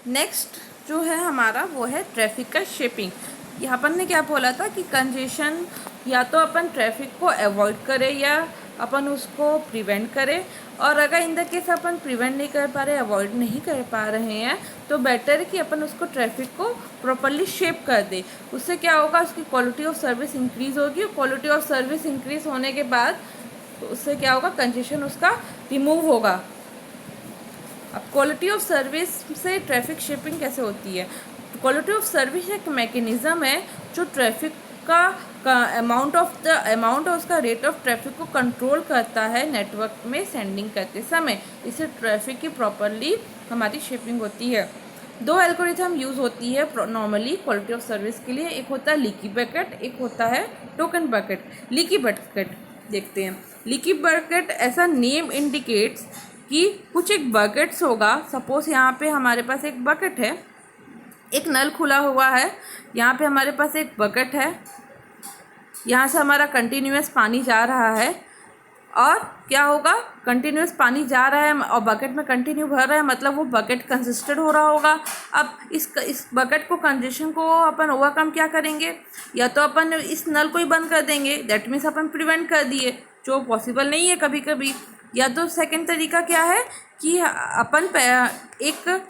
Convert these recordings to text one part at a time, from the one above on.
Next जो है हमारा वो है ट्रैफिक का शेपिंग। यहाँ अपन ने क्या बोला था कि कंजेशन या तो अपन ट्रैफिक को अवॉइड करें या अपन उसको प्रिवेंट करें, और अगर in the case upon prevent नहीं कर पा रहे, अवॉइड नहीं कर पा रहे हैं, तो बेटर है कि अपन उसको ट्रैफिक को प्रॉपरली शेप कर दें। उससे क्या होगा, उसकी क्वालिटी ऑफ सर्विस इंक्रीज़ होगी। क्वालिटी ऑफ सर्विस इंक्रीज़ होने के बाद तो उससे क्या होगा, कंजेशन उसका रिमूव होगा। अब क्वालिटी ऑफ सर्विस से ट्रैफिक शेपिंग कैसे होती है? क्वालिटी ऑफ सर्विस एक मैकेनिज़्म है जो ट्रैफिक का अमाउंट और उसका रेट ऑफ ट्रैफिक को कंट्रोल करता है नेटवर्क में सेंडिंग करते समय। इससे ट्रैफिक की प्रॉपरली हमारी शेपिंग होती है। दो एल्गोरिथम यूज़ होती है नॉर्मली क्वालिटी ऑफ सर्विस के लिए। एक होता है लीकी बकेट, एक होता है टोकन बकेट। लीकी बकेट देखते हैं। लीकी बकेट ऐसा नेम इंडिकेट्स कि कुछ एक बकेट्स होगा। सपोज यहाँ पे हमारे पास एक बकेट है, एक नल खुला हुआ है, यहाँ पे हमारे पास एक बकेट है, यहाँ से हमारा कंटिन्यूस पानी जा रहा है, और क्या होगा, कंटिन्यूस पानी जा रहा है और बकेट में कंटिन्यू भर रहा है, मतलब वो बकेट कंसिस्टेड हो रहा होगा। अब इस बकेट को कंजेशन को अपन ओवरकम क्या करेंगे, या तो अपन इस नल को ही बंद कर देंगे, दैट मीन्स अपन प्रिवेंट कर दिए, जो पॉसिबल नहीं है कभी कभी। या तो सेकंड तरीका क्या है कि अपन एक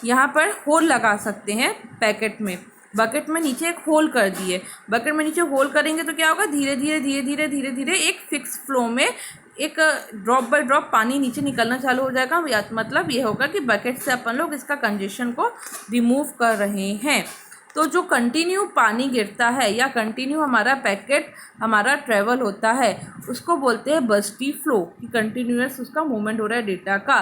यहाँ पर होल लगा सकते हैं पैकेट में, बकेट में नीचे एक होल कर दिए। बकेट में नीचे होल करेंगे तो क्या होगा, धीरे धीरे धीरे धीरे धीरे धीरे एक फिक्स फ्लो में एक ड्रॉप बाय ड्रॉप पानी नीचे निकलना चालू हो जाएगा। मतलब ये होगा कि बकेट से अपन लोग इसका कंजेशन को रिमूव कर रहे हैं। तो जो कंटिन्यू पानी गिरता है या कंटिन्यू हमारा पैकेट हमारा ट्रेवल होता है, उसको बोलते हैं बस्टी फ्लो, कि कंटिन्यूअस उसका मूवमेंट हो रहा है डेटा का।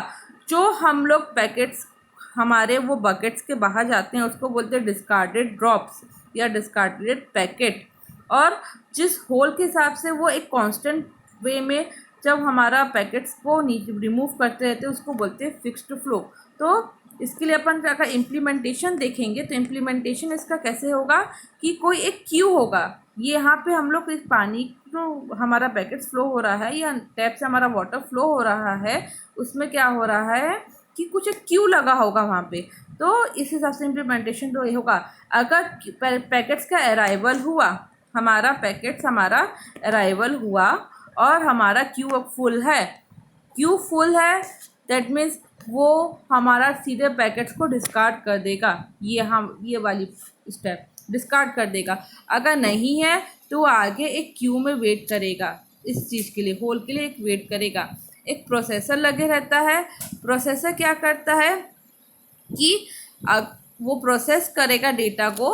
जो हम लोग पैकेट्स हमारे वो बकेट्स के बाहर जाते हैं उसको बोलते हैं डिस्कार्डेड ड्रॉप्स या डिस्कार्डेड पैकेट। और जिस होल के हिसाब से वो एक कांस्टेंट वे में जब हमारा पैकेट्स को नीचे रिमूव करते रहते हैं उसको बोलते हैं फिक्स्ड फ्लो। तो इसके लिए अपन अगर इम्प्लीमेंटेशन देखेंगे तो इम्प्लीमेंटेशन इसका कैसे होगा कि कोई एक क्यू होगा। ये यहाँ पे हम लोग इस पानी जो हमारा पैकेट्स फ्लो हो रहा है या टैप से हमारा वाटर फ्लो हो रहा है, उसमें क्या हो रहा है कि कुछ एक क्यू लगा होगा वहाँ पे। तो इस हिसाब से इम्प्लीमेंटेशन तो ये होगा, अगर पैकेट्स का अराइवल हुआ, हमारा पैकेट्स हमारा अराइवल हुआ और हमारा क्यू अब फुल है, क्यू फुल है, दैट मीन्स वो हमारा सीधे पैकेट्स को डिस्कार्ड कर देगा। ये वाली स्टेप डिस्कार्ड कर देगा। अगर नहीं है तो आगे एक क्यू में वेट करेगा, इस चीज़ के लिए, होल के लिए एक वेट करेगा। एक प्रोसेसर लगे रहता है। प्रोसेसर क्या करता है कि वो प्रोसेस करेगा डेटा को,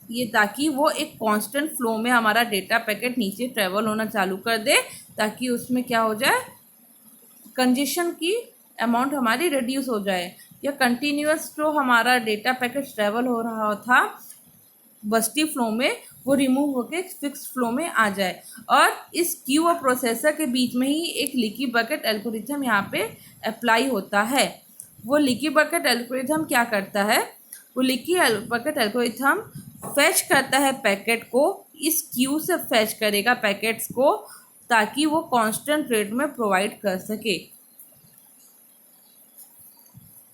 ये ताकि वो एक कांस्टेंट फ्लो में हमारा डेटा पैकेट नीचे ट्रेवल होना चालू कर दे, ताकि उसमें क्या हो जाए, कंजेशन की अमाउंट हमारी रिड्यूस हो जाए, या कंटिन्यूअस जो हमारा डेटा पैकेट ट्रेवल हो रहा था बस्टी फ्लो में वो रिमूव होकर फिक्स फ्लो में आ जाए। और इस क्यू और प्रोसेसर के बीच में ही एक लीकी बकेट एल्गोरिथम यहाँ पे अप्लाई होता है। वो लीकी बकेट एल्गोरिथम क्या करता है, वो लीकी बकेट एल्गोरिथम फैच करता है पैकेट को, इस क्यू से फैच करेगा पैकेट्स को, ताकि वो कांस्टेंट रेट में प्रोवाइड कर सके।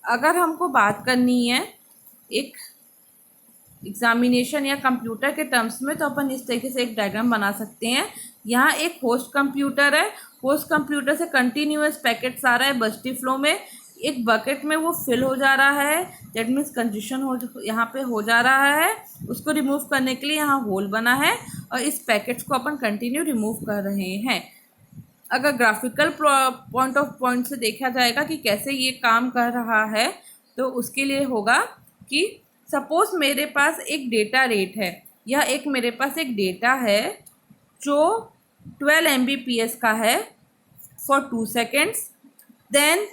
अगर हमको बात करनी है एक एग्जामिनेशन या कंप्यूटर के टर्म्स में, तो अपन इस तरीके से एक डायग्राम बना सकते हैं। यहाँ एक होस्ट कंप्यूटर है, होस्ट कंप्यूटर से कंटिन्यूअस पैकेट्स आ रहा है बस्टी फ्लो में, एक बकेट में वो फिल हो जा रहा है, दैट मीन्स कंजेशन यहाँ पे हो जा रहा है। उसको रिमूव करने के लिए यहाँ होल बना है और इस पैकेट्स को अपन कंटिन्यू रिमूव कर रहे हैं। अगर ग्राफिकल पॉइंट से देखा जाएगा कि कैसे ये काम कर रहा है, तो उसके लिए होगा कि सपोज मेरे पास एक डेटा रेट है, या एक मेरे पास एक डेटा है जो 12 Mbps का है फॉर 2 सेकेंड्स। देन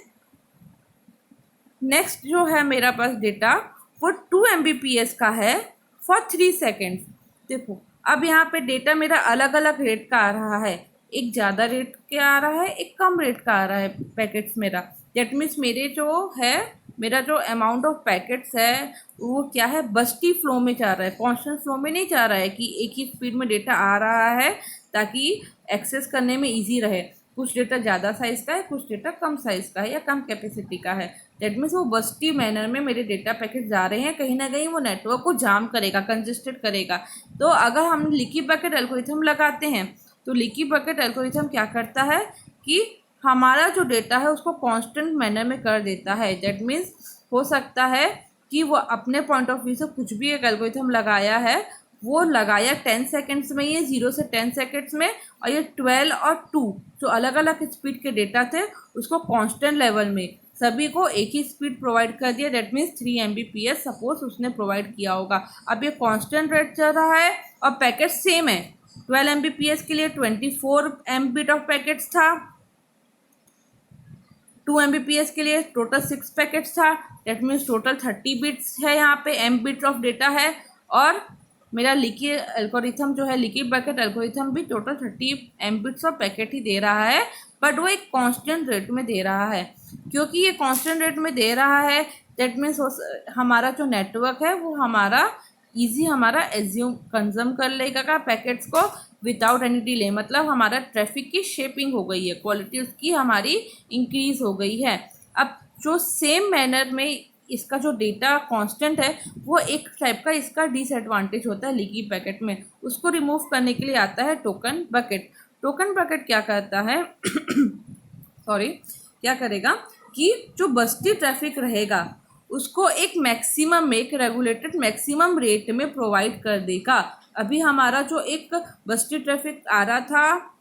नेक्स्ट जो है मेरा पास डेटा वो 2 Mbps का है फॉर 3 सेकेंड्स। देखो अब यहाँ पे डेटा मेरा अलग अलग रेट का आ रहा है, एक ज़्यादा रेट का आ रहा है, एक कम रेट का आ रहा है पैकेट्स मेरा। दैट मीन्स मेरा जो अमाउंट ऑफ पैकेट्स है वो क्या है, बस्टी फ्लो में जा रहा है, कॉन्स्टेंट फ्लो में नहीं जा रहा है कि एक ही स्पीड में डेटा आ रहा है ताकि एक्सेस करने में इजी रहे। कुछ डेटा ज़्यादा साइज़ का है, कुछ डेटा कम साइज़ का है या कम कैपेसिटी का है। दैट मीन्स वो बस्टी मैनर में मेरे डेटा पैकेट जा रहे हैं, कहीं ना कहीं वो नेटवर्क को जाम करेगा, कंजेस्टेड करेगा। तो अगर हम लीकी बकेट एल्गोरिथम लगाते हैं तो लीकी बकेट एल्गोरिथम क्या करता है कि हमारा जो डेटा है उसको कांस्टेंट मैनर में कर देता है। दैट मीन्स हो सकता है कि वो अपने पॉइंट ऑफ व्यू से कुछ भी एक एल्गोरिथम लगाया है, वो लगाया 10 सेकेंड्स में, ये 0 से 10 सेकेंड्स में, और ये 12 और 2 जो अलग अलग स्पीड के डेटा थे उसको कांस्टेंट लेवल में सभी को एक ही स्पीड प्रोवाइड कर दिया। दैट मीन्स 3 Mbps सपोज उसने प्रोवाइड किया होगा। अब ये कांस्टेंट रेट चल रहा है और पैकेट सेम है। 12 Mbps के लिए 24 Mbit ऑफ पैकेट्स था, 2 Mbps के लिए टोटल 6 पैकेट्स था। दैट मीन्स टोटल 30 बिट्स है, यहाँ पे Mbit ऑफ डेटा है। और मेरा लीकी एल्गोरिथम जो है, लीकी बकेट एल्गोरिथम भी टोटल 30 Mbits ऑफ पैकेट ही दे रहा है, बट वो एक कांस्टेंट रेट में दे रहा है। क्योंकि ये कांस्टेंट रेट में दे रहा है, दैट मीन्स हमारा जो नेटवर्क है वो हमारा हमारा एज्यूम कंज्यूम कर लेगा पैकेट्स को विदाउट एनी डिले। मतलब हमारा ट्रैफिक की शेपिंग हो गई है, क्वालिटी उसकी हमारी इंक्रीज हो गई है। अब जो सेम मैनर में इसका जो डेटा कांस्टेंट है, वो एक टाइप का इसका डिसएडवांटेज होता है लीकी पैकेट में। उसको रिमूव करने के लिए आता है टोकन बकेट। टोकन बकेट क्या करता है सॉरी क्या करेगा कि जो बस्ती ट्रैफिक रहेगा उसको एक मैक्सिमम में, एक रेगुलेटेड मैक्सिमम रेट में प्रोवाइड कर देगा। अभी हमारा जो एक बस्ती ट्रैफिक आ रहा था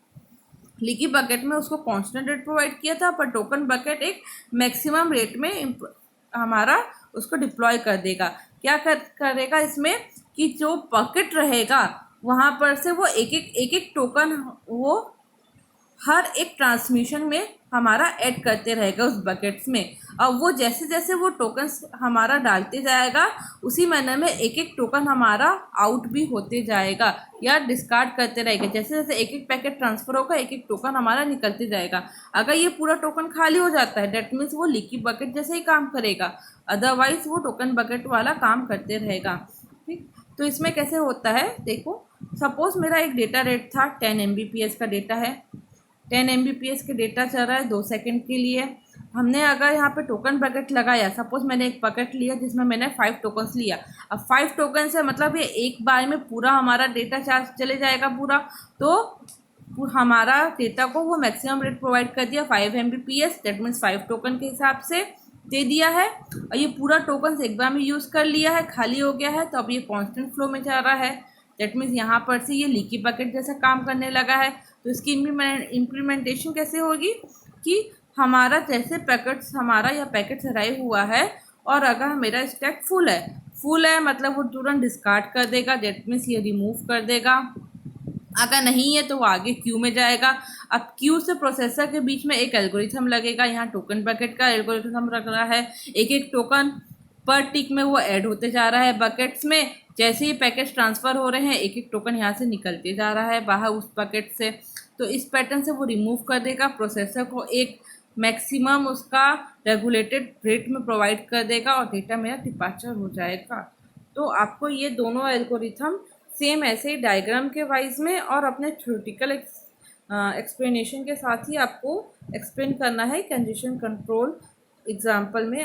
लीकी बकेट में, उसको कांस्टेंट रेट प्रोवाइड किया था, पर टोकन बकेट एक मैक्सिमम रेट में हमारा उसको डिप्लॉय कर देगा। क्या करेगा इसमें कि जो बकेट रहेगा वहाँ पर से वो एक एक टोकन वो हर एक ट्रांसमिशन में हमारा ऐड करते रहेगा उस बकेट्स में। और वो जैसे जैसे वो टोकन्स हमारा डालते जाएगा उसी मैनर में एक एक टोकन हमारा आउट भी होते जाएगा या डिस्कार्ड करते रहेगा। जैसे जैसे एक एक पैकेट ट्रांसफर होगा एक एक टोकन हमारा निकलते जाएगा। अगर ये पूरा टोकन खाली हो जाता है दैट मीन्स वो लीकी बकेट जैसे ही काम करेगा, अदरवाइज वो टोकन बकेट वाला काम करते रहेगा। ठीक, तो इसमें कैसे होता है देखो, सपोज मेरा एक डेटा रेट था 10 Mbps का डेटा है, 10 Mbps के डेटा चल रहा है 2 सेकंड के लिए। हमने अगर यहाँ पे टोकन बकेट लगाया, सपोज मैंने एक बकेट लिया जिसमें मैंने 5 टोकन्स लिया। अब 5 टोकन से मतलब ये एक बार में पूरा हमारा डेटा चार्ज चले जाएगा पूरा। तो हमारा डेटा को वो मैक्सिमम रेट प्रोवाइड कर दिया 5 Mbps, दैट मीन्स 5 टोकन के हिसाब से दे दिया है। और ये पूरा टोकन एक बार में यूज़ कर लिया है, खाली हो गया है, तो अब ये कॉन्स्टेंट फ्लो में जा रहा है। दैट मीन्स यहाँ पर से ये लीकी बकेट जैसा काम करने लगा है। तो इसकी इम्प्लीमेंटेशन कैसे होगी कि हमारा जैसे पैकेट्स हमारा या पैकेट्स अराइव हुआ है और अगर मेरा स्टैक फुल है मतलब वो तुरंत डिस्कार्ड कर देगा, दैट मीन्स ये रिमूव कर देगा। अगर नहीं है तो वो आगे क्यू में जाएगा। अब क्यू से प्रोसेसर के बीच में एक एल्गोरिथम लगेगा, यहाँ टोकन बकेट का एल्गोरिथम लग रहा है। एक एक टोकन पर टिक में वो ऐड होते जा रहा है बकेट्स में। जैसे ही पैकेट्स ट्रांसफ़र हो रहे हैं एक एक टोकन यहाँ से निकलते जा रहा है बाहर उस बकेट से। तो इस पैटर्न से वो रिमूव कर देगा, प्रोसेसर को एक मैक्सिमम उसका रेगुलेटेड रेट में प्रोवाइड कर देगा और डेटा मेरा डिपार्चर हो जाएगा। तो आपको ये दोनों एल्गोरिथम सेम ऐसे ही डायग्राम के वाइज में और अपने थ्योरेटिकल एक्सप्लेनेशन के साथ ही आपको एक्सप्लेन करना है कंजेशन कंट्रोल एग्जाम्पल में।